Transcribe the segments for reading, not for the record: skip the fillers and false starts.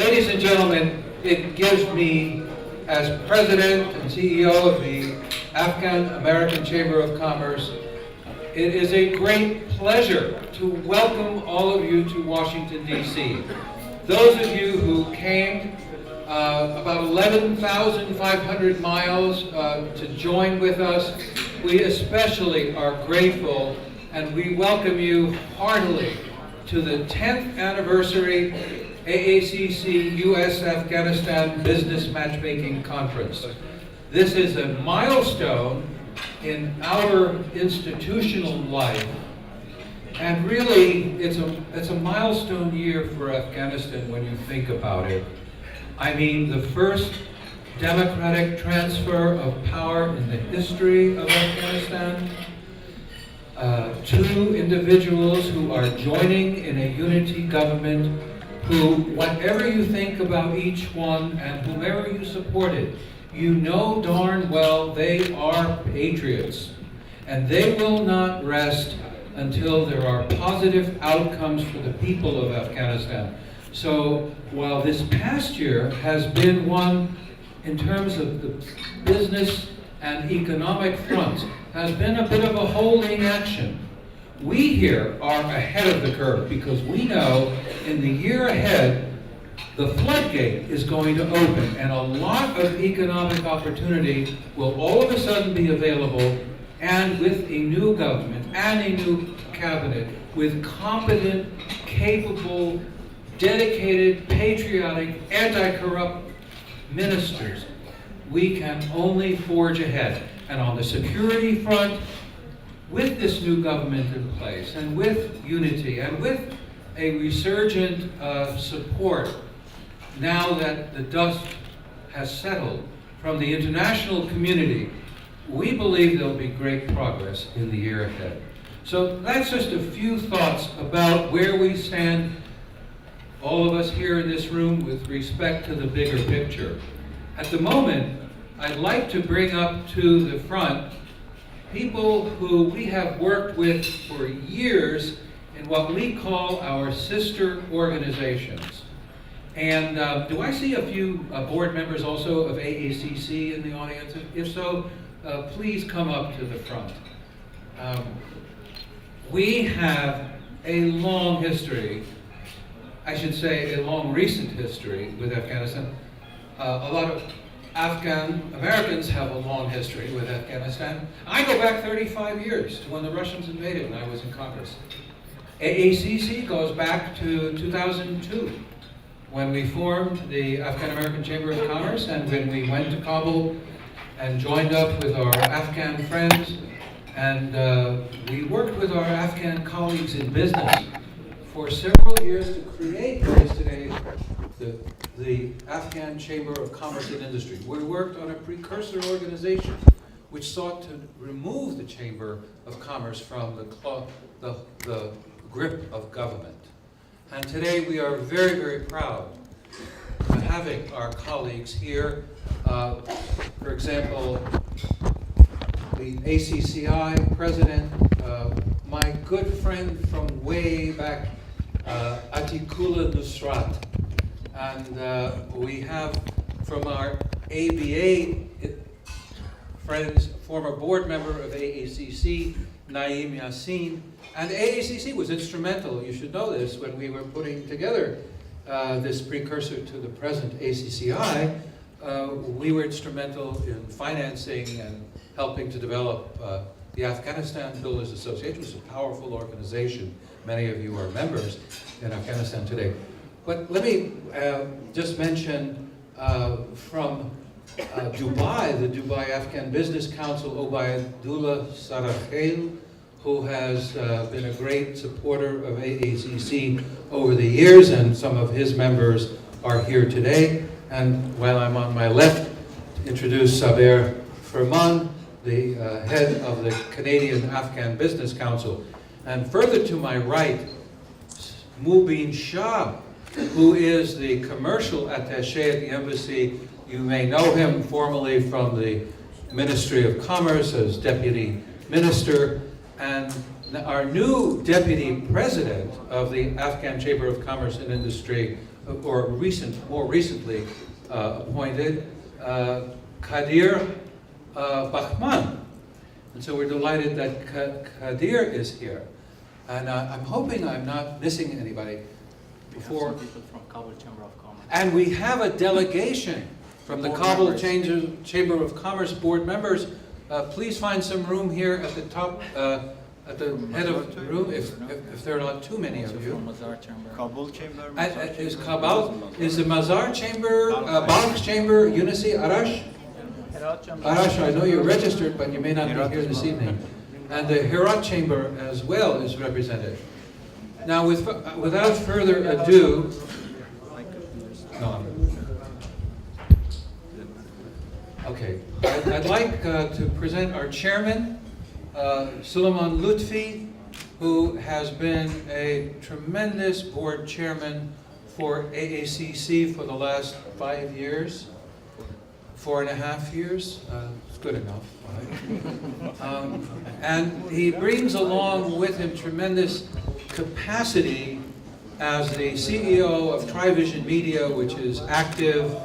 Ladies and gentlemen, it gives me, as President and CEO of the Afghan-American Chamber of Commerce, it is a great pleasure to welcome all of you to Washington, D.C. Those of you who came about 11,500 miles to join with us, we especially are grateful and we welcome you heartily to the 10th anniversary AACC U.S. Afghanistan Business Matchmaking Conference. This is a milestone in our institutional life, and really it's a milestone year for Afghanistan when you think about it. I mean, the first democratic transfer of power in the history of Afghanistan. Two individuals who are joining in a unity government who, whatever you think about each one and whomever you supported, you know darn well they are patriots. And they will not rest until there are positive outcomes for the people of Afghanistan. So while this past year has been one, in terms of the business and economic front, has been a bit of a holding action, we here are ahead of the curve because we know in the year ahead the floodgate is going to open and a lot of economic opportunity will all of a sudden be available, and with a new government and a new cabinet with competent, capable, dedicated, patriotic, anti-corrupt ministers, we can only forge ahead. And on the security front, with this new government in place, and with unity, and with a resurgent support, now that the dust has settled from the international community, we believe there'll be great progress in the year ahead. So that's just a few thoughts about where we stand, all of us here in this room, with respect to the bigger picture. At the moment, I'd like to bring up to the front people who we have worked with for years in what we call our sister organizations. And do I see a few board members also of AACC in the audience? If so, please come up to the front. We have a long history, I should say a long recent history with Afghanistan. A lot of Afghan-Americans have a long history with Afghanistan. I go back 35 years to when the Russians invaded and I was in Congress. AACC goes back to 2002 when we formed the Afghan-American Chamber of Commerce and when we went to Kabul and joined up with our Afghan friends, and we worked with our Afghan colleagues in business for several years to create what is today the Afghan Chamber of Commerce and Industry. We worked on a precursor organization which sought to remove the Chamber of Commerce from the grip of government. And today we are very, very proud of having our colleagues here. For example, the ACCI president, my good friend from way back, Atikula Nusrat. And we have from our ABA friends, former board member of AACC, Naeem Yassin. And AACC was instrumental, you should know this, when we were putting together this precursor to the present ACCI. We were instrumental in financing and helping to develop the Afghanistan Builders Association, which is a powerful organization. Many of you are members in Afghanistan today. But let me just mention from Dubai, the Dubai Afghan Business Council, Obaidullah Sarakhail, who has been a great supporter of AACC over the years, and some of his members are here today. And while I'm on my left, introduce Saber Ferman, the head of the Canadian Afghan Business Council. And further to my right, Mubin Shah, who is the commercial attaché at the embassy. You may know him formally from the Ministry of Commerce as Deputy Minister, and our new Deputy President of the Afghan Chamber of Commerce and Industry, or more recently appointed, Kadir Bahman. And so we're delighted that Kadir is here. And I'm hoping I'm not missing anybody before. We have some people from Kabul Chamber of Commerce. And we have a delegation from the Kabul Chamber of Commerce board members. Please find some room here at the top, at the head of the room, if there are not too many of you. Kabul Chamber. Is the Mazar Chamber, Balkh Chamber, Unisi, Arash? Arash, I know you're registered, but you may not be here this evening. And the Herat Chamber as well is represented. Now, without further ado, okay, I'd like to present our chairman, Suleiman Lutfi, who has been a tremendous board chairman for AACC for the last 5 years, 4.5 years. It's good enough, right? And he brings along with him tremendous capacity as the CEO of TriVision Media, which is active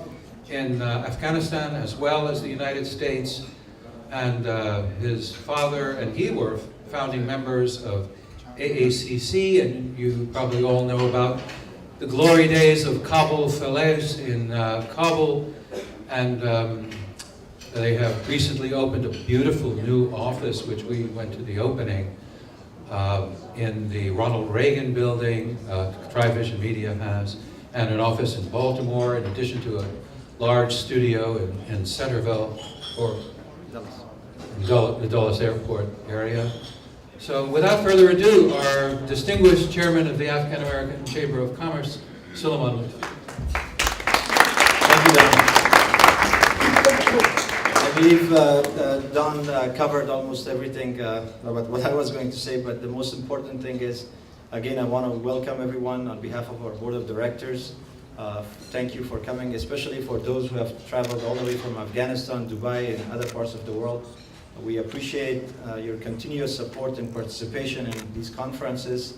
in Afghanistan as well as the United States. And his father and he were founding members of AACC, and you probably all know about the glory days of Kabul Falaise in Kabul. And they have recently opened a beautiful new office, which we went to the opening, in the Ronald Reagan building, TriVision Media has, and an office in Baltimore, in addition to a large studio in Centerville, or the Dulles Airport area. So without further ado, our distinguished chairman of the Afghan-American Chamber of Commerce, Suleiman Lutfi. Thank you, Don. I believe Don covered almost everything about what I was going to say, but the most important thing is, again, I want to welcome everyone on behalf of our board of directors. Thank you for coming, especially for those who have traveled all the way from Afghanistan, Dubai, and other parts of the world. We appreciate your continuous support and participation in these conferences.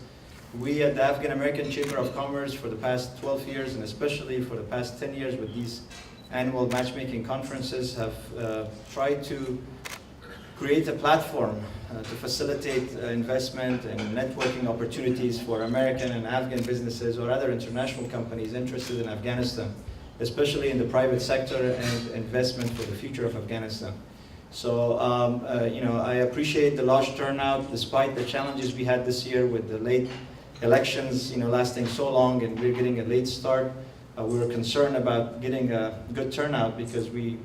We at the Afghan-American Chamber of Commerce for the past 12 years, and especially for the past 10 years with these annual matchmaking conferences, have tried to create a platform to facilitate investment and networking opportunities for American and Afghan businesses or other international companies interested in Afghanistan, especially in the private sector and investment for the future of Afghanistan. So, I appreciate the large turnout despite the challenges we had this year with the late elections, lasting so long, and we're getting a late start. We were concerned about getting a good turnout because we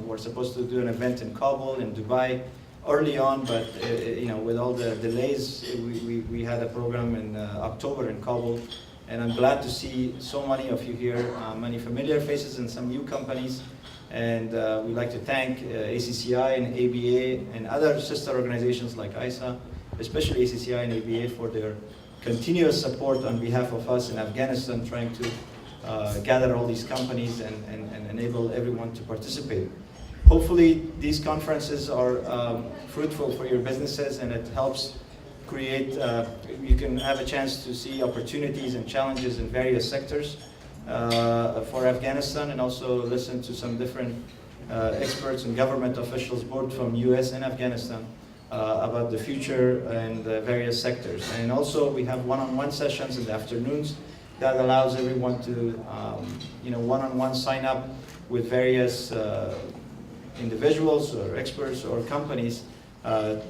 were supposed to do an event in Kabul, in Dubai, early on, but with all the delays, we had a program in October in Kabul, and I'm glad to see so many of you here, many familiar faces and some new companies. And we'd like to thank ACCI and ABA and other sister organizations like ISA, especially ACCI and ABA, for their continuous support on behalf of us in Afghanistan, trying to gather all these companies and enable everyone to participate. Hopefully these conferences are fruitful for your businesses, and it helps create, you can have a chance to see opportunities and challenges in various sectors for Afghanistan, and also listen to some different experts and government officials, both from US and Afghanistan, about the future and various sectors. And also we have one-on-one sessions in the afternoons that allows everyone to one-on-one sign up with various individuals or experts or companies to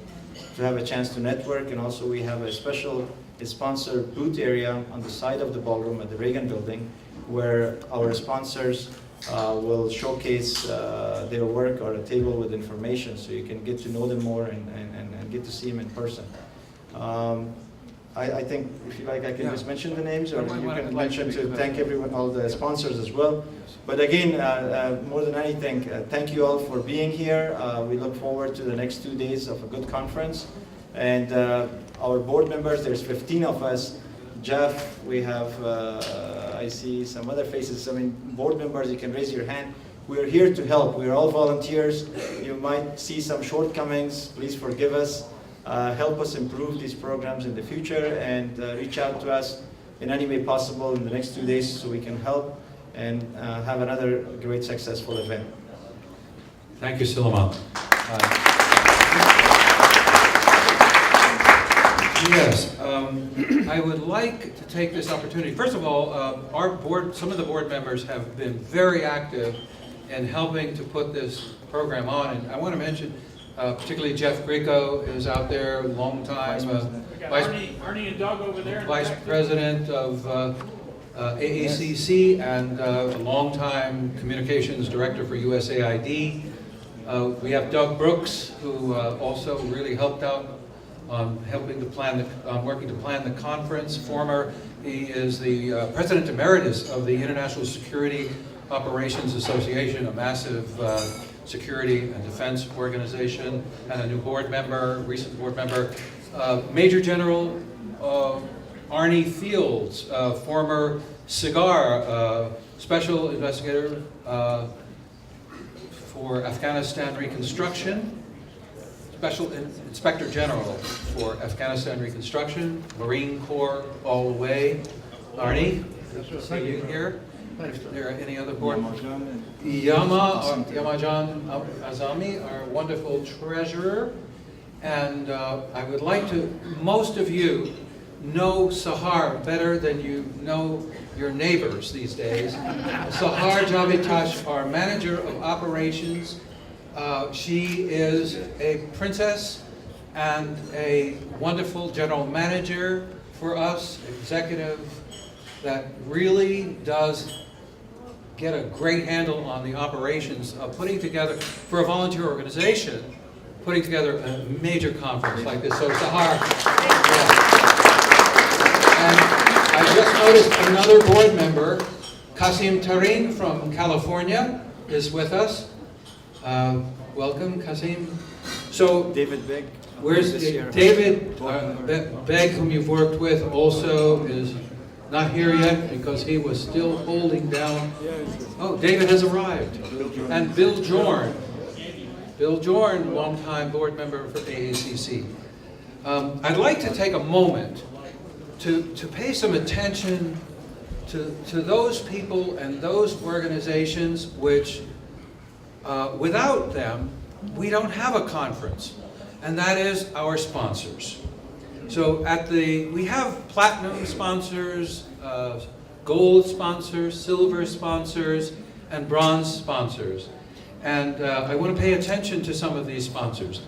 have a chance to network. And also we have a special sponsored booth area on the side of the ballroom at the Reagan building, where our sponsors will showcase their work, or a table with information, so you can get to know them more and get to see them in person. I think, if you like, I can just mention the names, or you can mention to thank everyone, all the sponsors as well. But again, more than anything, thank you all for being here. We look forward to the next 2 days of a good conference. And our board members, there's 15 of us. Jeff, we have, I see some other faces. I mean, board members, you can raise your hand. We're here to help. We're all volunteers. You might see some shortcomings. Please forgive us. Help us improve these programs in the future, and reach out to us in any way possible in the next 2 days so we can help and have another great successful event. Thank you, Suleiman. Yes, I would like to take this opportunity. First of all, our board, some of the board members have been very active in helping to put this program on. And I want to mention, particularly Jeff Grieco is out there, long time Arnie and Doug over there. Vice President of AACC and a long-time Communications Director for USAID. We have Doug Brooks, who also really helped out on helping to plan working to plan the conference. He is the President Emeritus of the International Security Operations Association, a massive security and defense organization, and a new board member, recent board member. Major General Arnie Fields, former SIGAR Special Investigator for Afghanistan Reconstruction, Special Inspector General for Afghanistan Reconstruction, Marine Corps all the way. Arnie, see you here. If there are any other board members. Yamajan Azami, our wonderful treasurer. And I would like to, most of you know Sahar better than you know your neighbors these days. Sahar Javitash, our manager of operations. She is a princess and a wonderful general manager for us, executive that really does get a great handle on the operations of putting together, for a volunteer organization, putting together a major conference like this. So Sahar. Yeah. And I just noticed another board member, Kasim Tarin from California, is with us. Welcome, Kasim. So David Begg. Where's David Begg, whom you've worked with, also is not here yet because he was still holding down. Oh, David has arrived. And Bill Jorn. Bill Jorn, longtime board member for AACC. I'd like to take a moment to pay some attention to those people and those organizations which, without them, we don't have a conference. And that is our sponsors. So we have platinum sponsors, gold sponsors, silver sponsors, and bronze sponsors. And I want to pay attention to some of these sponsors.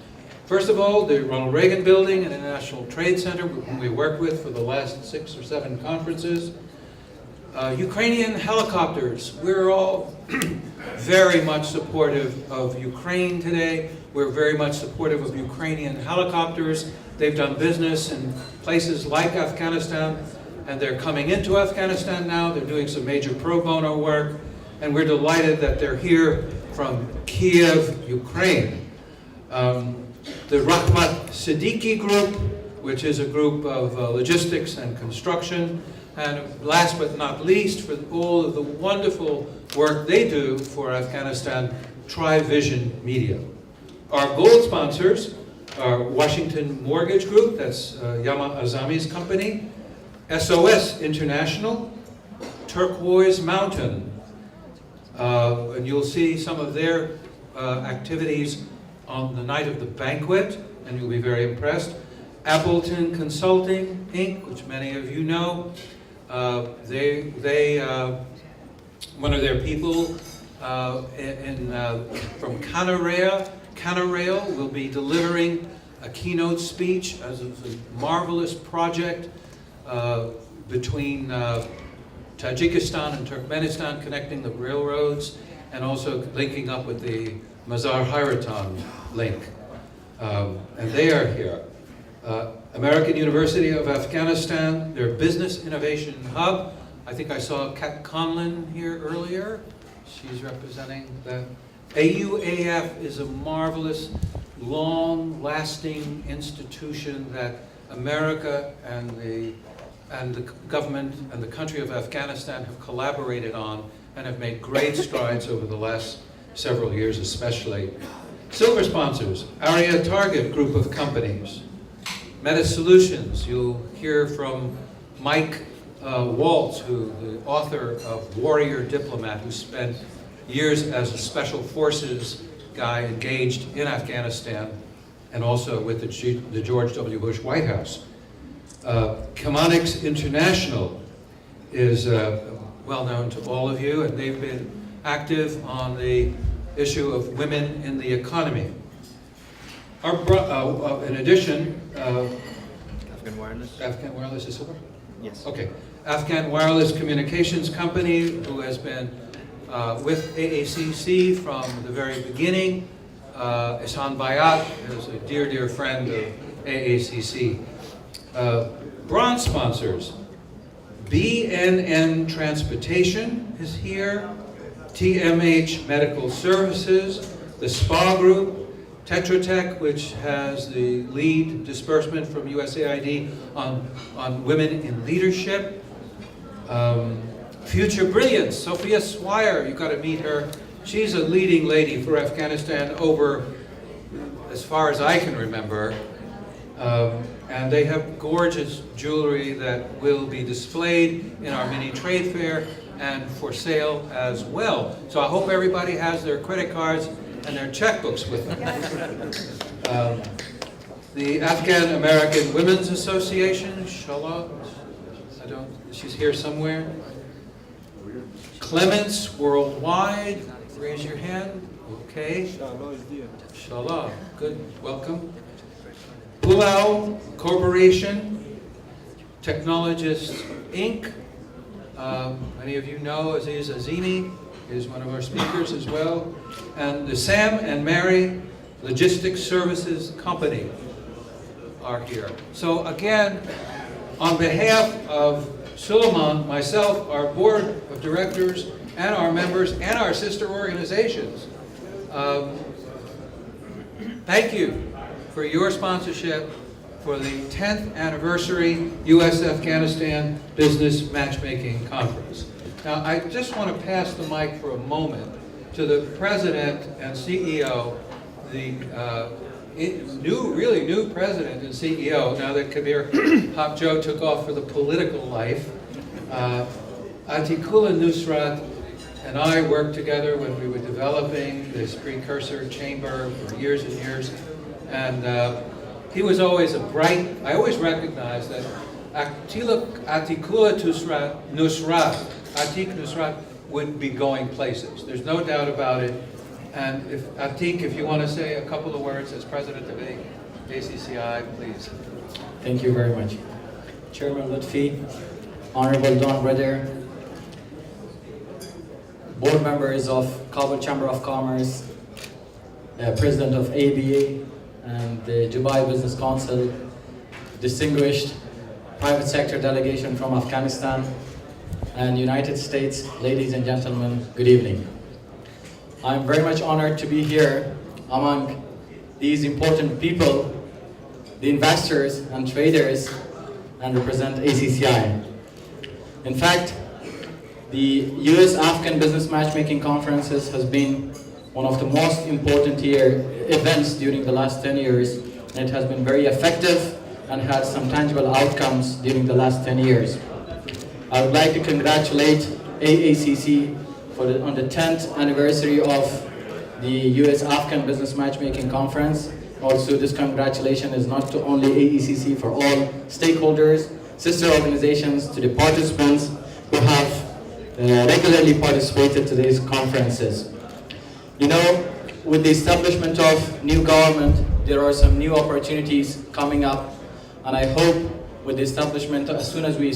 First of all, the Ronald Reagan Building and International Trade Center, whom we worked with for the last 6 or 7 conferences. Ukrainian helicopters. We're all very much supportive of Ukraine today. We're very much supportive of Ukrainian helicopters. They've done business in places like Afghanistan, and they're coming into Afghanistan now. They're doing some major pro bono work, and we're delighted that they're here from Kiev, Ukraine. The Rahmat Siddiqui Group, which is a group of logistics and construction, and last but not least, for all of the wonderful work they do for Afghanistan, Tri-Vision Media. Our gold sponsors are Washington Mortgage Group, that's Yama Azami's company, SOS International, Turquoise Mountain, and you'll see some of their activities on the night of the banquet, and you'll be very impressed. Appleton Consulting, Inc., which many of you know, one of their people from Canarail will be delivering a keynote speech as a marvelous project between Tajikistan and Turkmenistan, connecting the railroads and also linking up with the Mazar-Hairatan link. And they are here. American University of Afghanistan, their Business Innovation Hub. I think I saw Kat Conlon here earlier. She's representing that. AUAF is a marvelous, long-lasting institution that America and the government and the country of Afghanistan have collaborated on and have made great strides over the last several years especially. Silver sponsors, Aria Target group of companies. Meta Solutions, you'll hear from Mike Waltz, the author of Warrior Diplomat, who spent years as a special forces guy engaged in Afghanistan and also with the George W. Bush White House. Chemonics International is well known to all of you, and they've been active on the issue of women in the economy. In addition, Afghan Wireless. Afghan Wireless is over? Yes. Okay. Afghan Wireless Communications Company, who has been with AACC from the very beginning. Ihsan Bayat is a dear, dear friend of AACC. Bronze sponsors. BNN Transportation is here. TMH Medical Services. The SPA Group. Tetra Tech, which has the lead disbursement from USAID on women in leadership. Future Brilliance, Sophia Swire, you've got to meet her. She's a leading lady for Afghanistan over, as far as I can remember. And they have gorgeous jewelry that will be displayed in our mini trade fair and for sale as well. So I hope everybody has their credit cards and their checkbooks with them. The Afghan-American Women's Association, Shala, she's here somewhere. Clements Worldwide, raise your hand. Okay. Shala, good, welcome. Pulau Corporation, Technologists Inc. Many of you know Aziz Azimi is one of our speakers as well. And the Sam and Mary Logistics Services Company are here. So again, on behalf of Suleiman, myself, our board of directors, and our members, and our sister organizations, thank you for your sponsorship for the 10th anniversary U.S.-Afghanistan Business Matchmaking Conference. Now, I just want to pass the mic for a moment to the president and CEO, the really new president and CEO, now that Kabir Haqjo took off for the political life. Atikullah Nusrat and I worked together when we were developing this precursor chamber for years and years. And he was always I always recognized that Atikullah Nusrat would be going places. There's no doubt about it. And if you want to say a couple of words as president of ACCI, please. Thank you very much. Chairman Lutfi, Honorable Don Brother, board members of Kabul Chamber of Commerce, President of ABA, and the Dubai Business Council, distinguished private sector delegation from Afghanistan and United States, ladies and gentlemen, good evening. I'm very much honored to be here among these important people, the investors and traders, and represent ACCI. In fact, the US-Afghan Business Matchmaking Conferences has been one of the most important events during the last 10 years, and it has been very effective and had some tangible outcomes during the last 10 years. I would like to congratulate AACC on the 10th anniversary of the US-Afghan Business Matchmaking Conference. Also, this congratulation is not to only AECC, for all stakeholders, sister organizations, to the participants who have regularly participated to these conferences. You know, with the establishment of new government, there are some new opportunities coming up, and I hope with the establishment, as soon as we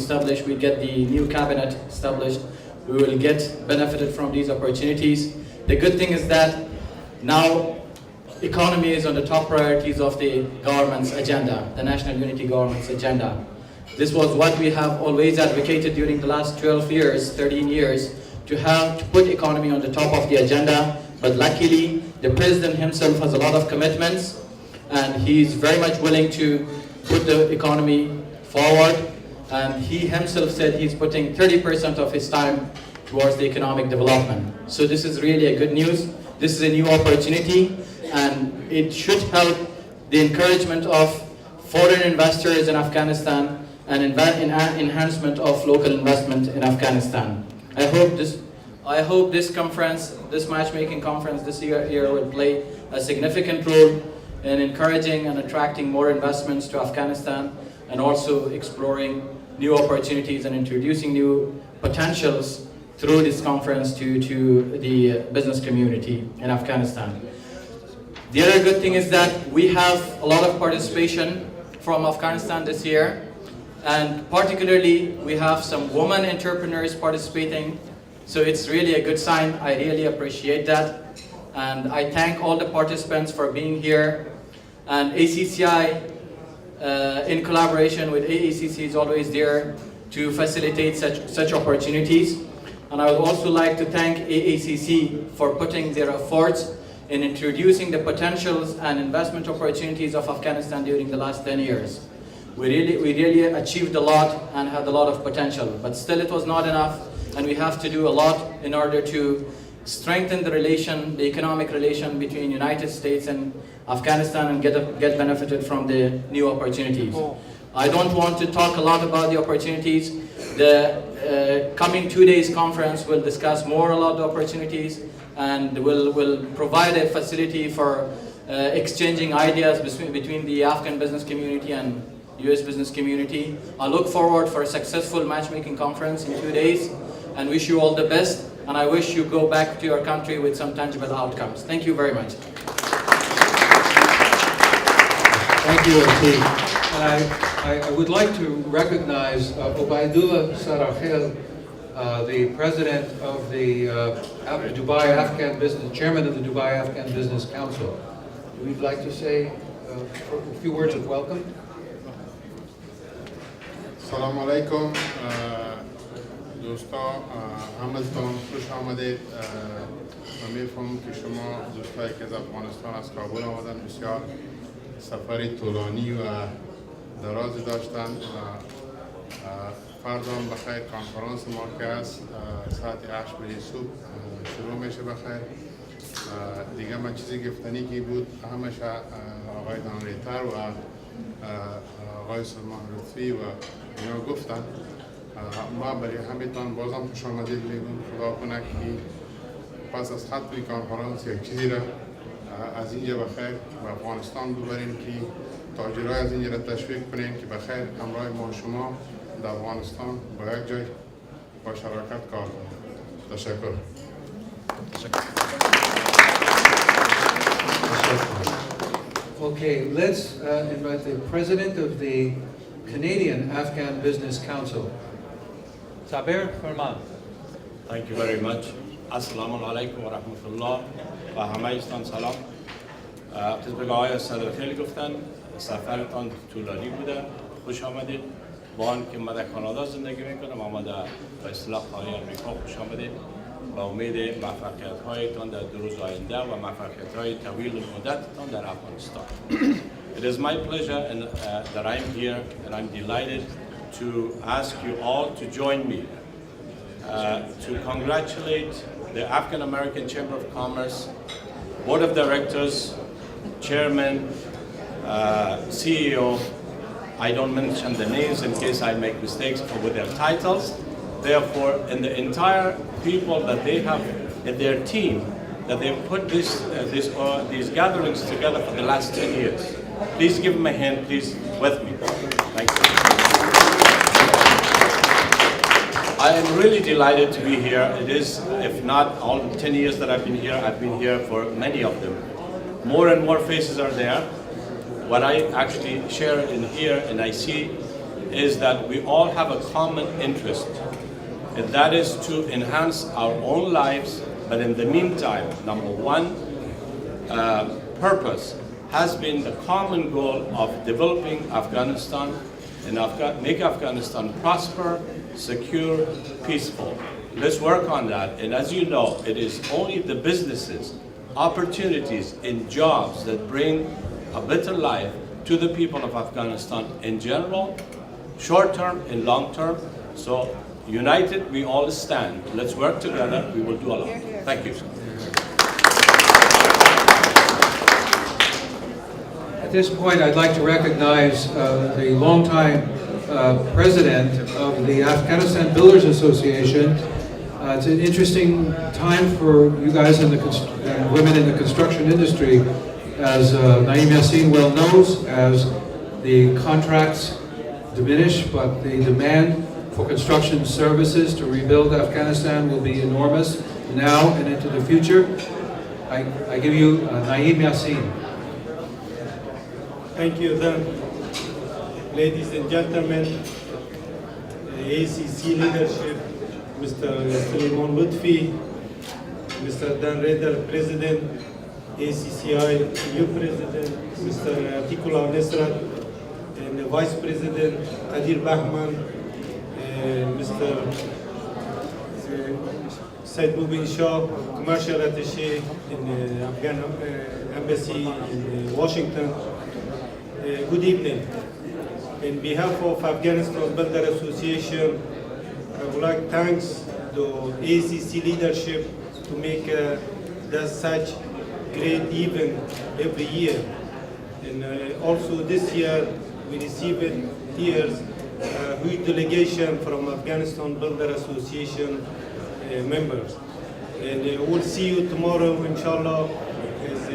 get the new cabinet established, we will get benefited from these opportunities. The good thing is that now economy is on the top priorities of the government's agenda, the National Unity Government's agenda. This was what we have always advocated during the last 12 years, 13 years, to put economy on the top of the agenda. But luckily, the president himself has a lot of commitments, and he's very much willing to put the economy forward. And he himself said he's putting 30% of his time towards the economic development. So this is really a good news. This is a new opportunity, and it should help the encouragement of foreign investors in Afghanistan and enhancement of local investment in Afghanistan. I hope this conference, this matchmaking conference this year will play a significant role in encouraging and attracting more investments to Afghanistan, and also exploring new opportunities and introducing new potentials through this conference to the business community in Afghanistan. The other good thing is that we have a lot of participation from Afghanistan this year, and particularly we have some women entrepreneurs participating, so it's really a good sign. I really appreciate that, and I thank all the participants for being here. And ACCI, in collaboration with AACC, is always there to facilitate such opportunities. And I would also like to thank AACC for putting their efforts in introducing the potentials and investment opportunities of Afghanistan during the last 10 years. We really achieved a lot and had a lot of potential, but still it was not enough, and we have to do a lot in order to strengthen the economic relation between United States and Afghanistan, and get benefited from the new opportunities. I don't want to talk a lot about the opportunities. The coming 2 days conference will discuss more about the opportunities, and will provide a facility for exchanging ideas between the Afghan business community and US business community. I look forward for a successful matchmaking conference in 2 days, and wish you all the best, and I wish you go back to your country with some tangible outcomes. Thank you very much. Thank you, Atif. I would like to recognize Obaidullah Sarahil, the president of the Dubai Afghan Business, chairman of the Dubai Afghan Business Council. We'd like to say a few words of welcome. Assalamu alaikum. دوستا همتون خوش آمدید. من میفهمم که شما دوستایی که از افغانستان از کابل آمدن بسیار سفری طولانی و درازی داشتن. فردا بخیر کنفرانس ما که است ساعت 8 بجه صبح شروع میشه بخیر. دیگه من چیزی گفتنی که بود همش آقای دانریتر و آقای سلمان لطفی و اینا گفتن. ما برای همیتان بازم خوش آمدید میگم. خدا کنه که پس از ختم کنفرانس یک چیزی را از اینجا بخیر و افغانستان ببرین که تاجرای از اینجا را تشویق کنین که بخیر همراه ما شما در افغانستان با یک جای با شراکت کار کنید. تشکر. Okay, let's invite the president of the Canadian Afghan Business Council. Saber Farman. Thank you very much. Assalamu alaikum wa rahmatullah و همه ایستان سلام. طبق آقای صدرخیل گفتن سفرتان طولانی بوده. خوش آمدید. با آنکه من در کانادا زندگی میکنم اما در به اصطلاح خارج آمریکا خوش آمدید. با امید موفقیت هایتان در دو روز آینده و موفقیت های طویل مدتتان در افغانستان. It is my pleasure that I'm here, and I'm delighted to ask you all to join me to congratulate the Afghan-American Chamber of Commerce, Board of Directors, Chairman, CEO. I don't mention the names in case I make mistakes with their titles. Therefore, in the entire people that they have in their team, that they've put these gatherings together for the last 10 years. Please give them a hand, please, with me. Thank you. I am really delighted to be here. It is, if not all the 10 years that I've been here for many of them. More and more faces are there. What I actually share in here and I see is that we all have a common interest, and that is to enhance our own lives. But in the meantime, number one purpose has been the common goal of developing Afghanistan and make Afghanistan prosper, secure, peaceful. Let's work on that. And as you know, it is only the businesses, opportunities, and jobs that bring a better life to the people of Afghanistan in general, short term and long term. So united, we all stand. Let's work together. We will do a lot. Thank you. At this point, I'd like to recognize the longtime president of the Afghanistan Builders Association. It's an interesting time for you guys and women in the construction industry, as Naeem Yassin well knows, as the contracts diminish, but the demand for construction services to rebuild Afghanistan will be enormous now and into the future. I give you Naeem Yassin. Thank you, Dan. Ladies and gentlemen, ACC leadership, Mr. Suleiman Lutfi, Mr. Dan Reder, President, ACCI, new President, Mr. Atikula Nesrat, and the Vice President, Qadir Bahman, Mr. Said Mubin Shah, Commercial Attaché in the Afghan Embassy in Washington. Good evening. In behalf of Afghanistan Builder Association, I would like to thank the ACC leadership to make such great event every year. And also this year, we received here a huge delegation from Afghanistan Builder Association members. And we'll see you tomorrow, inshallah, at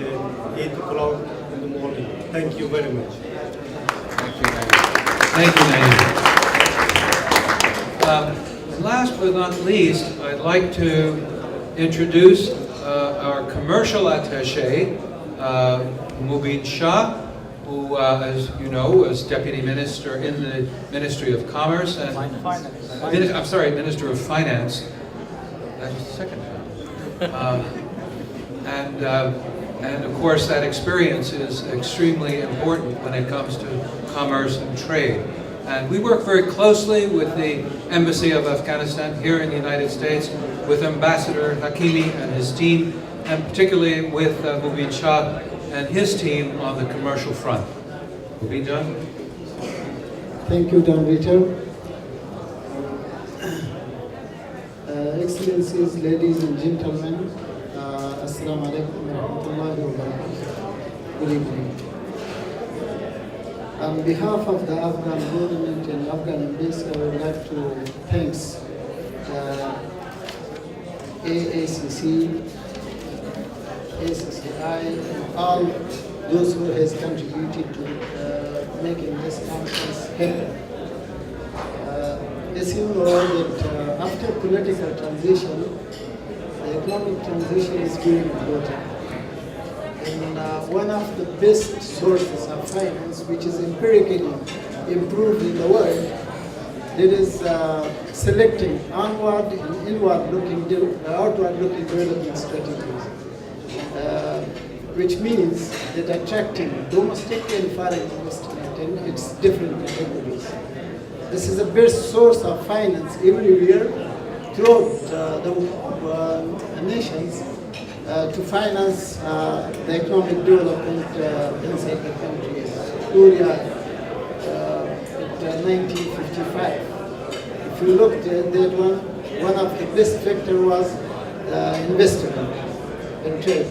8 o'clock in the morning. Thank you very much. Thank you, Naeem. And last but not least, I'd like to introduce our commercial attaché, Mubin Shah, who, as you know, was Deputy Minister in the Ministry of Commerce and Minister of Finance. That's the second time. And of course, that experience is extremely important when it comes to commerce and trade. And we work very closely with the Embassy of Afghanistan here in the United States, with Ambassador Hakimi and his team, and particularly with Mubin Shah and his team on the commercial front. Mubin Shah? Thank you, Don Ritter. Excellencies, ladies and gentlemen, Assalamu alaikum wa rahmatullahi wa barakatuh. Good evening. On behalf of the Afghan government and Afghan embassy, I would like to thank AACC, ACCI, and all those who has contributed to making this conference happen. As you know that after political transition, the economic transition is very important. And one of the best sources of finance, which is empirically improved in the world, it is selecting onward and inward-looking, outward-looking development strategies, which means that attracting domestic and foreign investment in its different categories. This is the best source of finance everywhere throughout the nations to finance the economic development inside the country. Korea at 1955. If you look at that one of the best factor was investment and trade.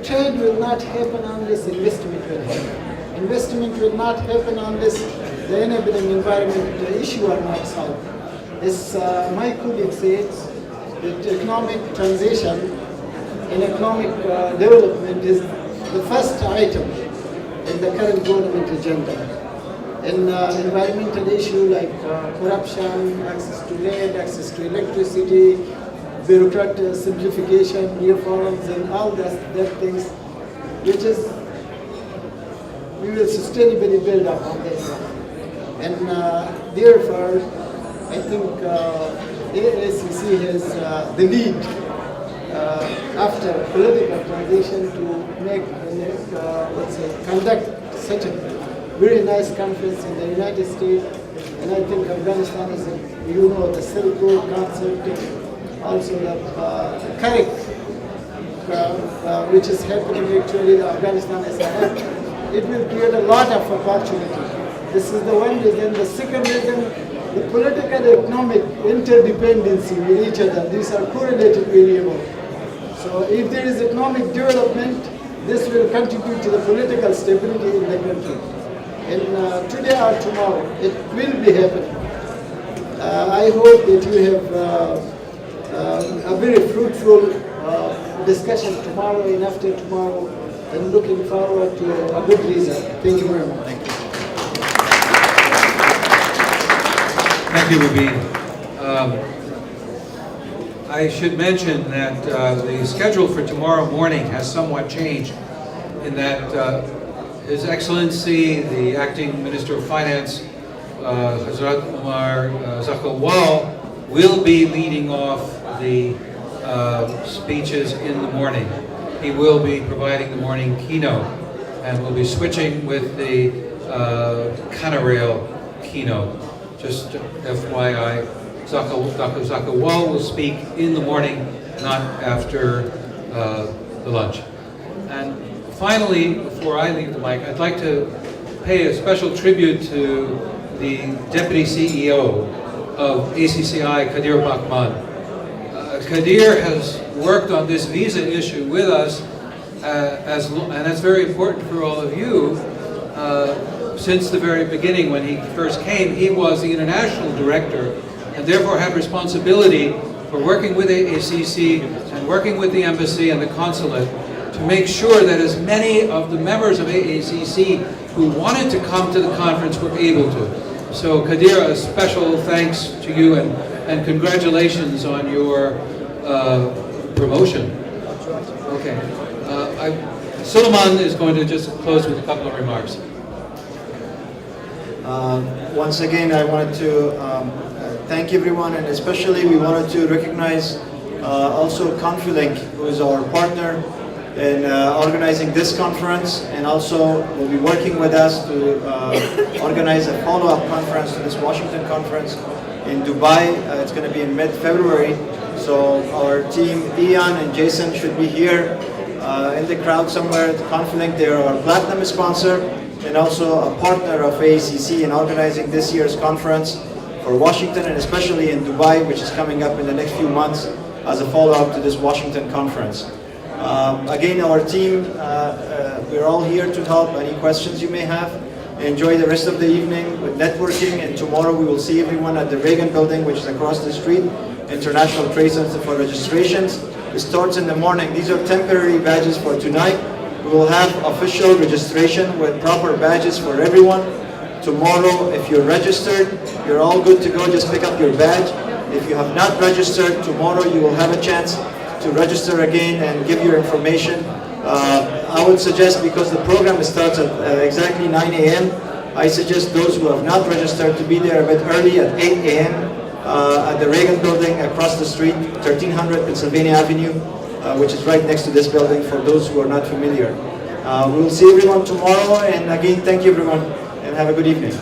Trade will not happen unless investment will happen. Investment will not happen unless the enabling environment issue are not solved. As my colleague says, that economic transition and economic development is the first item in the current government agenda. And environmental issue like corruption, access to land, access to electricity, bureaucratic simplification, reforms, and all that things, which is we will sustainably build up on that. And therefore, I think AACC has the lead after political transition to make, conduct such a very nice conference in the United States. And I think Afghanistan is, the Silk Road concept, also the CARIC, which is happening actually, Afghanistan is ahead. It will create a lot of opportunity. This is the one reason. The second reason, the political economic interdependency with each other. These are correlated variables. So if there is economic development, this will contribute to the political stability in the country. today or tomorrow. It will be happening. I hope that you have a very fruitful discussion tomorrow and after tomorrow, and looking forward to a good result. Thank you very much. Thank you, Rabin. I should mention that the schedule for tomorrow morning has somewhat changed in that His Excellency, the Acting Minister of Finance, Hazrat Umar Zakawal, will be leading off the speeches in the morning. He will be providing the morning keynote, and we'll be switching with the Canarail keynote. Just FYI, Dr. Zakawal will speak in the morning, not after the lunch. And finally, before I leave the mic, I'd like to pay a special tribute to the Deputy CEO of ACCI, Kadir Bakman. Kadir has worked on this visa issue with us, and that's very important for all of you. Since the very beginning, when he first came, he was the international director and therefore had responsibility for working with AACC and working with the embassy and the consulate to make sure that as many of the members of AACC who wanted to come to the conference were able to. So Kadir, a special thanks to you and congratulations on your promotion. Okay. Suleiman is going to just close with a couple of remarks. Once again, I wanted to thank everyone, and especially we wanted to recognize also Confilink, who is our partner in organizing this conference, and also will be working with us to organize a follow-up conference to this Washington conference in Dubai. It's going to be in mid-February, so our team, Ian and Jason, should be here in the crowd somewhere at Confilink. They are our platinum sponsor and also a partner of AACC in organizing this year's conference for Washington, and especially in Dubai, which is coming up in the next few months as a follow-up to this Washington conference. Again, our team, we're all here to help any questions you may have. Enjoy the rest of the evening with networking, and tomorrow we will see everyone at the Reagan building, which is across the street, International Trade Center, for registrations. It starts in the morning. These are temporary badges for tonight. We will have official registration with proper badges for everyone. Tomorrow, if you're registered, you're all good to go. Just pick up your badge. If you have not registered, tomorrow you will have a chance to register again and give your information. I would suggest, because the program starts at exactly 9 a.m., I suggest those who have not registered to be there a bit early at 8 a.m. At the Reagan building across the street, 1300 Pennsylvania Avenue, which is right next to this building, for those who are not familiar. We will see everyone tomorrow, and again, thank you everyone, and have a good evening.